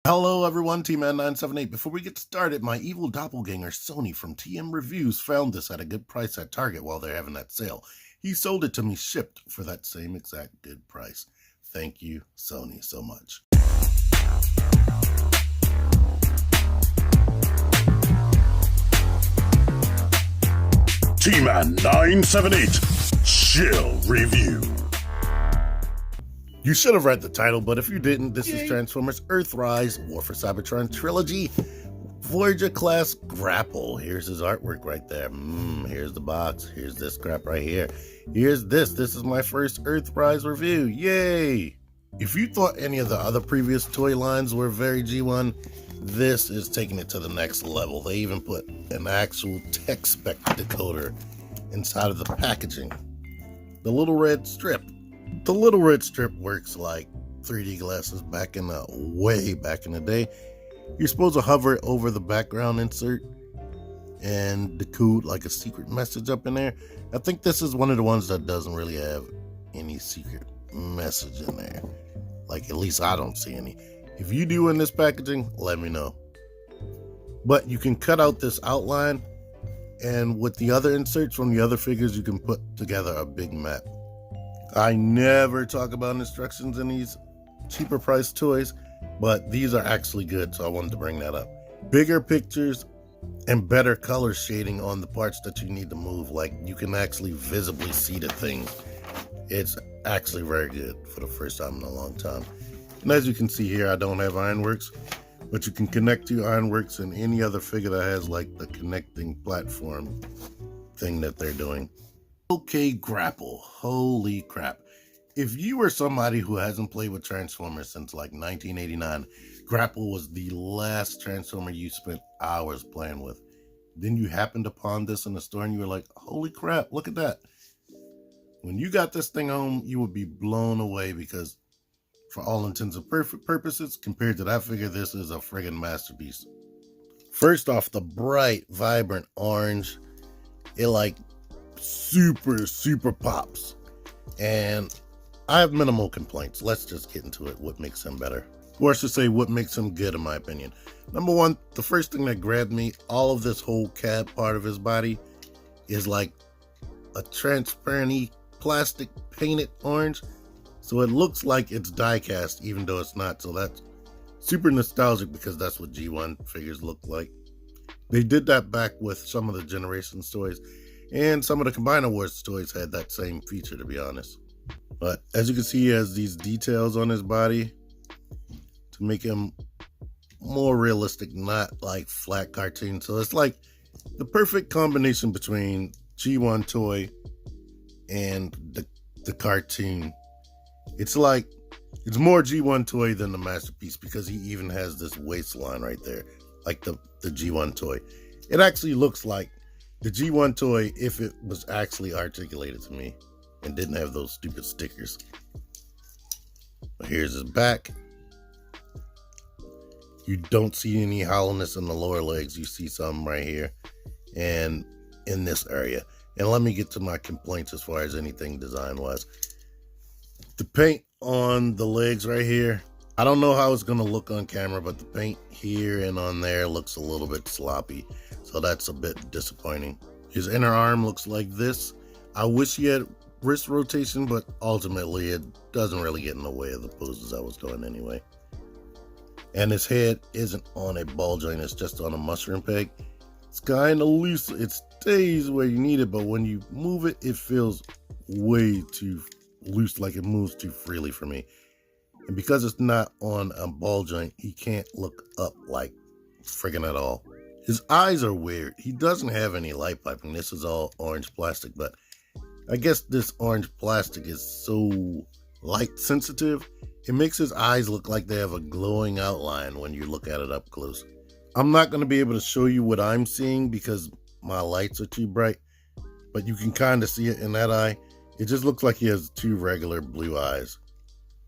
Hello everyone, T-Man978. Before we get started, my evil doppelganger Sony from TM Reviews found this at a good price at Target while they're having that sale. He sold it to me shipped for that same exact good price. Thank you, Sony, so much. T-Man978 Chill Review. You should have read the title, but if you didn't, this is Transformers Earthrise War for Cybertron Trilogy Voyager Class Grapple. Here's his artwork right there. Here's the box. Here's this crap right here. Here's this. This is my first Earthrise review. Yay! If you thought any of the other previous toy lines were very G1, this is taking it to the next level. They even put an actual tech spec decoder inside of the packaging. The little red strip. The little red strip works like 3D glasses way back in the day. You're supposed to hover it over the background insert and decode like a secret message up in there. I think this is one of the ones that doesn't really have any secret message in there. Like, at least I don't see any. If you do in this packaging, let me know. But you can cut out this outline, and with the other inserts from the other figures, you can put together a big map. I never talk about instructions in these cheaper priced toys, but these are actually good, so I wanted to bring that up. Bigger pictures and better color shading on the parts that you need to move, like you can actually visibly see the things. It's actually very good for the first time in a long time. And as you can see here, I don't have Ironworks, but you can connect to Ironworks and any other figure that has like the connecting platform thing that they're doing. Okay, Grapple. Holy crap. If you were somebody who hasn't played with Transformers since like 1989, Grapple was the last Transformer you spent hours playing with. Then you happened upon this in the store and you were like, holy crap, look at that. When you got this thing home, you would be blown away because for all intents and purposes, compared to that figure, this is a friggin' masterpiece. First off, the bright, vibrant orange, it like super pops, and I have minimal complaints. Let's just get into it. What makes him better, or I should say what makes him good, in my opinion. Number one, the first thing that grabbed me, all of this whole cab part of his body is like a transparent plastic painted orange, so it looks like it's die cast even though it's not. So that's super nostalgic because that's what G1 figures look like. They did that back with some of the Generations toys, and some of the Combiner Wars toys had that same feature, to be honest. But as you can see, he has these details on his body to make him more realistic, not like flat cartoon. So it's like the perfect combination between G1 toy and the cartoon. It's like, it's more G1 toy than the Masterpiece because he even has this waistline right there, like the G1 toy. It actually looks like the G1 toy if it was actually articulated to me and didn't have those stupid stickers. But here's his back. You don't see any hollowness in the lower legs. You see some right here and in this area. And let me get to my complaints as far as anything design-wise. The paint on the legs right here, I don't know how it's going to look on camera, but the paint here and on there looks a little bit sloppy. So that's a bit disappointing. His inner arm looks like this. I wish he had wrist rotation, but ultimately it doesn't really get in the way of the poses I was doing anyway. And his head isn't on a ball joint, it's just on a mushroom peg. It's kind of loose. It stays where you need it, but when you move it, it feels way too loose, like it moves too freely for me. And because it's not on a ball joint, he can't look up like friggin' at all. His eyes are weird. He doesn't have any light piping. This is all orange plastic, but I guess this orange plastic is so light sensitive, it makes his eyes look like they have a glowing outline when you look at it up close. I'm not going to be able to show you what I'm seeing because my lights are too bright, but you can kind of see it in that eye. It just looks like he has two regular blue eyes.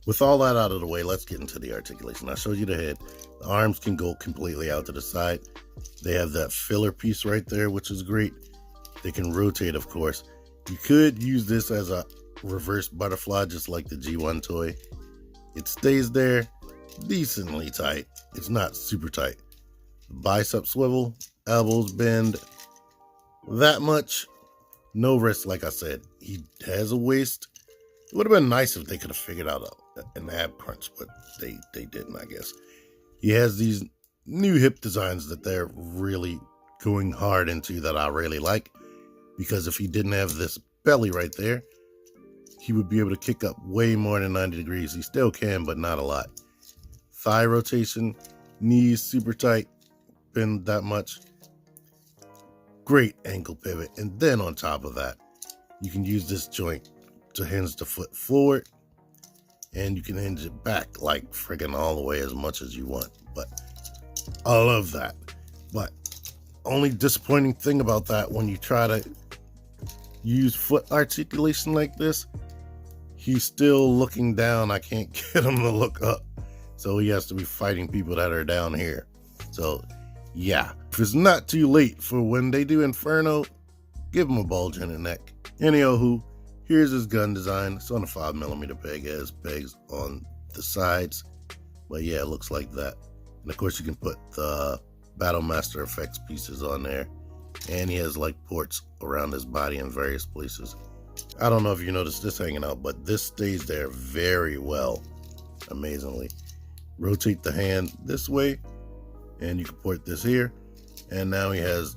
With all that out of the way, let's get into the articulation. I showed you the head. The arms can go completely out to the side. They have that filler piece right there, which is great. They can rotate, of course. You could use this as a reverse butterfly, just like the G1 toy. It stays there, decently tight. It's not super tight. Bicep swivel, elbows bend, that much. No wrist, like I said. He has a waist. It would have been nice if they could have figured out an ab crunch, but they didn't, I guess. He has these new hip designs that they're really going hard into that I really like, because if he didn't have this belly right there, he would be able to kick up way more than 90 degrees. He still can, but not a lot. Thigh rotation, knees super tight, bend that much. Great ankle pivot. And then on top of that, you can use this joint to hinge the foot forward, and you can hinge it back like friggin' all the way as much as you want. But I love that. But only disappointing thing about that, when you try to use foot articulation like this, he's still looking down. I can't get him to look up, so he has to be fighting people that are down here. So yeah, if it's not too late for when they do Inferno, give him a bulge in the neck. Anywho, here's his gun design. It's on a 5mm peg. It has pegs on the sides, but yeah, it looks like that. And of course you can put the Battlemaster effects pieces on there, and he has like ports around his body in various places. I don't know if you noticed this hanging out, but this stays there very well, amazingly. Rotate the hand this way, and you can port this here. And now he has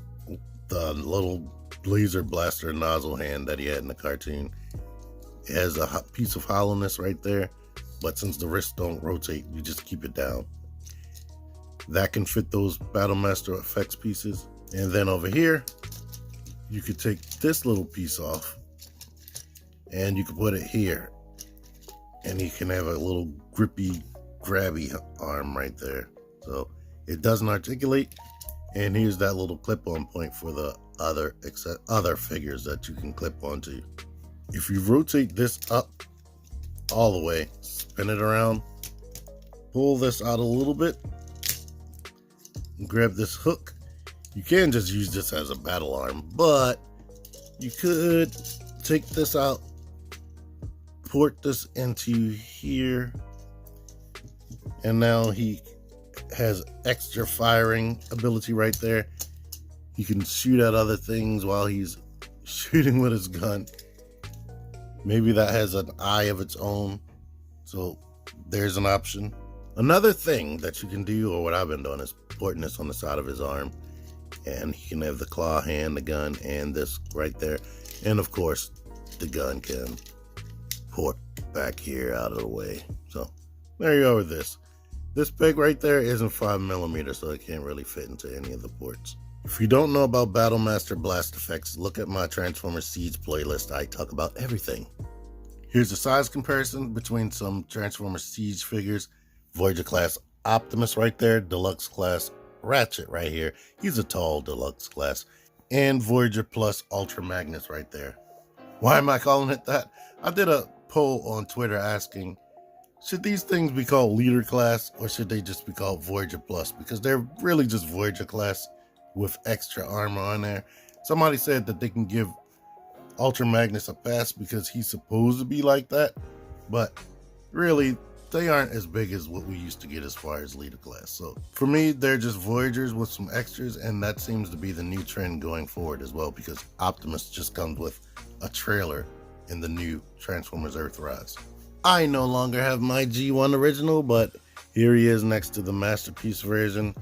the little laser blaster nozzle hand that he had in the cartoon. It has a piece of hollowness right there, but since the wrists don't rotate, you just keep it down. That can fit those Battlemaster effects pieces. And then over here, you could take this little piece off, and you can put it here, and you can have a little grippy, grabby arm right there. So it doesn't articulate. And here's that little clip-on point for the other figures that you can clip onto. If you rotate this up all the way, spin it around, pull this out a little bit, and grab this hook. You can just use this as a battle arm, but you could take this out, port this into here, and now he has extra firing ability right there. He can shoot at other things while he's shooting with his gun. Maybe that has an eye of its own, so there's an option. Another thing that you can do, or what I've been doing, is porting this on the side of his arm, and he can have the claw hand, the gun, and this right there. And of course, the gun can port back here out of the way. So there you go with this. This peg right there isn't 5mm, so it can't really fit into any of the ports. If you don't know about Battlemaster blast effects, look at my Transformers Siege playlist. I talk about everything. Here's a size comparison between some Transformers Siege figures. Voyager class Optimus right there, Deluxe class Ratchet right here. He's a tall Deluxe class. And Voyager Plus Ultra Magnus right there. Why am I calling it that? I did a poll on Twitter asking, should these things be called Leader class, or should they just be called Voyager Plus? Because they're really just Voyager class with extra armor on there. Somebody said that they can give Ultra Magnus a pass because he's supposed to be like that, but really they aren't as big as what we used to get as far as Leader class. So for me, they're just Voyagers with some extras, and that seems to be the new trend going forward as well, because Optimus just comes with a trailer in the new Transformers Earthrise. I no longer have my G1 original, but here he is next to the Masterpiece version.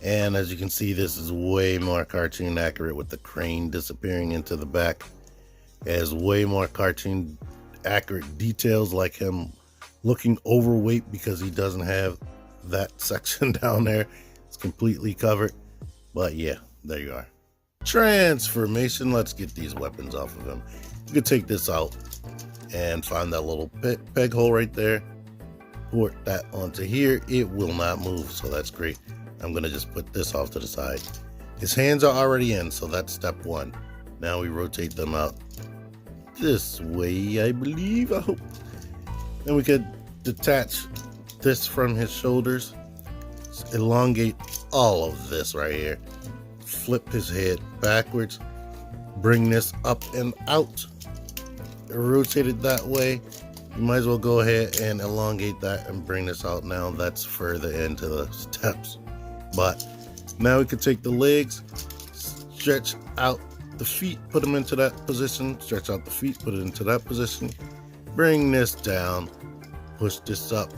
And as you can see, this is way more cartoon accurate with the crane disappearing into the back. It has way more cartoon accurate details, like him looking overweight because he doesn't have that section down there. It's completely covered. But yeah, there you are. Transformation. Let's get these weapons off of him. You can take this out and find that little peg hole right there. Port that onto here. It will not move, so that's great. I'm gonna just put this off to the side. His hands are already in, so that's step one. Now we rotate them out this way, I believe, I hope. Then we could detach this from his shoulders, elongate all of this right here, flip his head backwards, bring this up and out, rotate it that way. you might as well go ahead and elongate that and bring this out. Now that's further into the steps. But now we can take the legs, stretch out the feet, put them into that position, stretch out the feet, put it into that position, bring this down, push this up,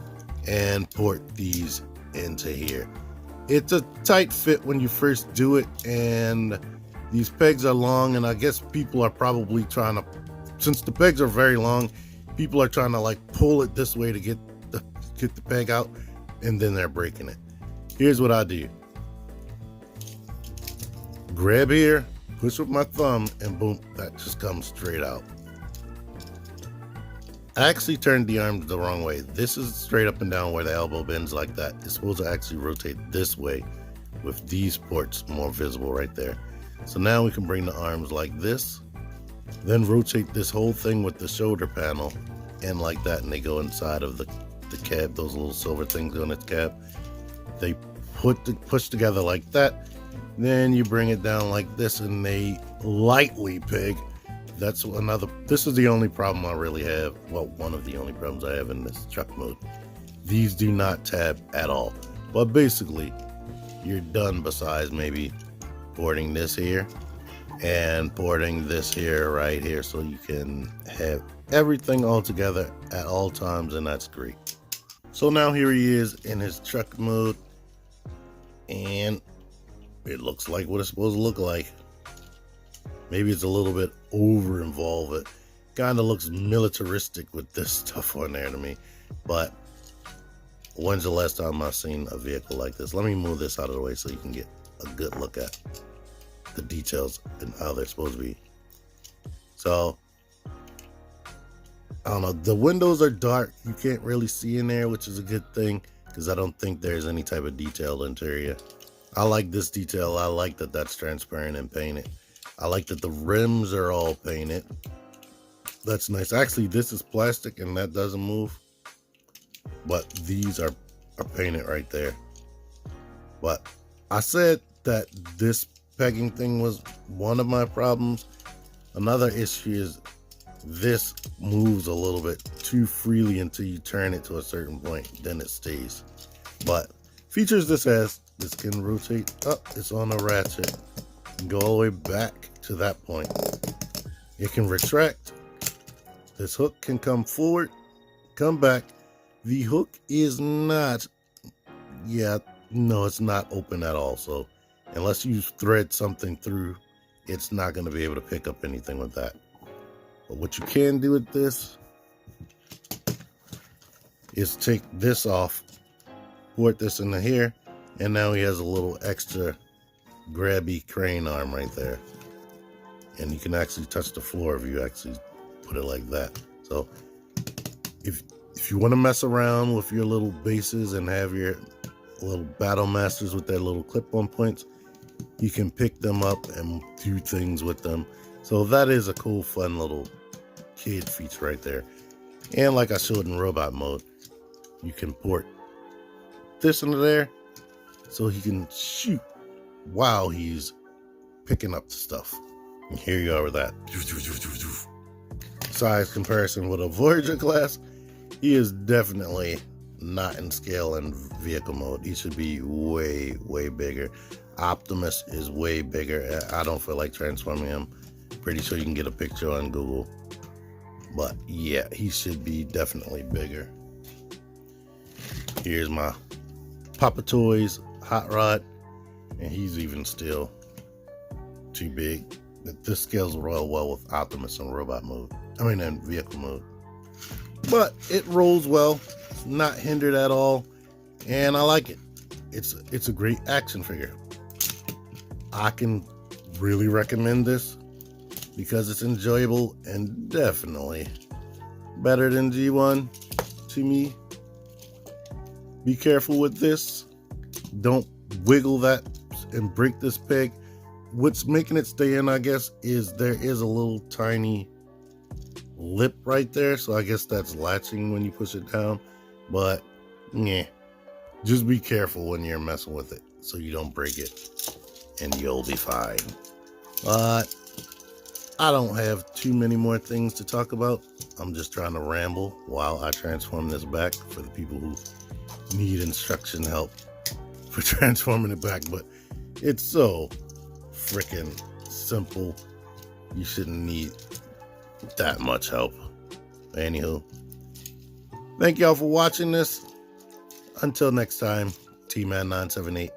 and port these into here. It's a tight fit when you first do it, and these pegs are long, and I guess people are probably trying to, since the pegs are very long, people are trying to like pull it this way to get the peg out, and then they're breaking it. Here's what I do. Grab here, push with my thumb, and boom, that just comes straight out. I actually turned the arms the wrong way. This is straight up and down where the elbow bends like that. It's supposed to actually rotate this way with these ports more visible right there. So now we can bring the arms like this, then rotate this whole thing with the shoulder panel and like that, and they go inside of the cab. Those little silver things on its cab. They push together like that. Then you bring it down like this and they lightly peg. This is the only problem I really have. Well, one of the only problems I have in this truck mode. These do not tab at all. But basically, you're done besides maybe porting this here and porting this here right here, so you can have everything all together at all times, and that's great. So now here he is in his truck mode, and it looks like what it's supposed to look like. Maybe it's a little bit over involved. It kind of looks militaristic with this stuff on there to me. But when's the last time I've seen a vehicle like this? Let me move this out of the way so you can get a good look at the details and how they're supposed to be. So, I don't know. The windows are dark. You can't really see in there, which is a good thing because I don't think there's any type of detailed interior. I like this detail. I like that that's transparent and painted. I like that the rims are all painted. That's nice. Actually, this is plastic and that doesn't move. But these are painted right there. But I said that this pegging thing was one of my problems. Another issue is this moves a little bit too freely until you turn it to a certain point. Then it stays. But features this has, this can rotate up. It's on a ratchet. Go all the way back to that point. It can retract. This hook can come forward, come back. The hook is not, it's not open at all. So unless you thread something through, it's not going to be able to pick up anything with that. But what you can do with this is take this off, put this into here, and now he has a little extra grabby crane arm right there, and you can actually touch the floor if you actually put it like that. So if you want to mess around with your little bases and have your little battle masters with their little clip-on points, you can pick them up and do things with them. So that is a cool, fun little kid feature right there. And like I showed in robot mode, you can port this into there so he can shoot while he's picking up the stuff. And here you are with that. Size comparison with a Voyager class, he is definitely not in scale in vehicle mode. He should be way, way bigger. Optimus is way bigger. I don't feel like transforming him. Pretty sure you can get a picture on Google. But yeah, he should be definitely bigger. Here's my Papa Toys Hot Rod. And he's even still too big. This scales real well with Optimus in robot mode. In vehicle mode. But it rolls well. It's not hindered at all. And I like it. It's a great action figure. I can really recommend this because it's enjoyable and definitely better than G1 to me. Be careful with this. Don't wiggle that and break this peg. What's making it stay in, I guess, is there is a little tiny lip right there, so I guess that's latching when you push it down. But yeah, just be careful when you're messing with it so you don't break it, and you'll be fine. But I don't have too many more things to talk about. I'm just trying to ramble while I transform this back for the people who need instruction help for transforming it back. But it's so freaking simple. You shouldn't need that much help. Anywho, thank y'all for watching this. Until next time, T-Man978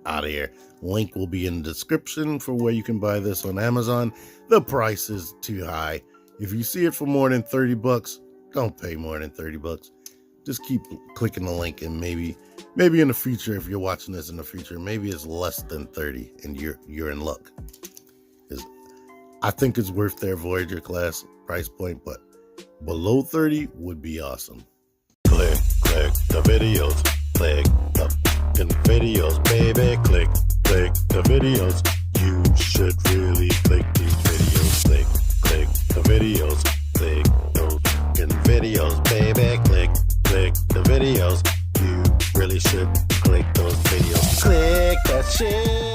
out of here. Link will be in the description for where you can buy this on Amazon. The price is too high. If you see it for more than 30 bucks, don't pay more than 30 bucks. Just keep clicking the link, and maybe in the future, if you're watching this in the future, maybe it's less than 30 and you're in luck. I think it's worth their Voyager class price point, but below 30 would be awesome. Click the videos. Click the videos, baby. Click the videos. You should really click these videos. Click the videos. Click those videos, baby. Click the videos. You really should click those videos. Click that shit.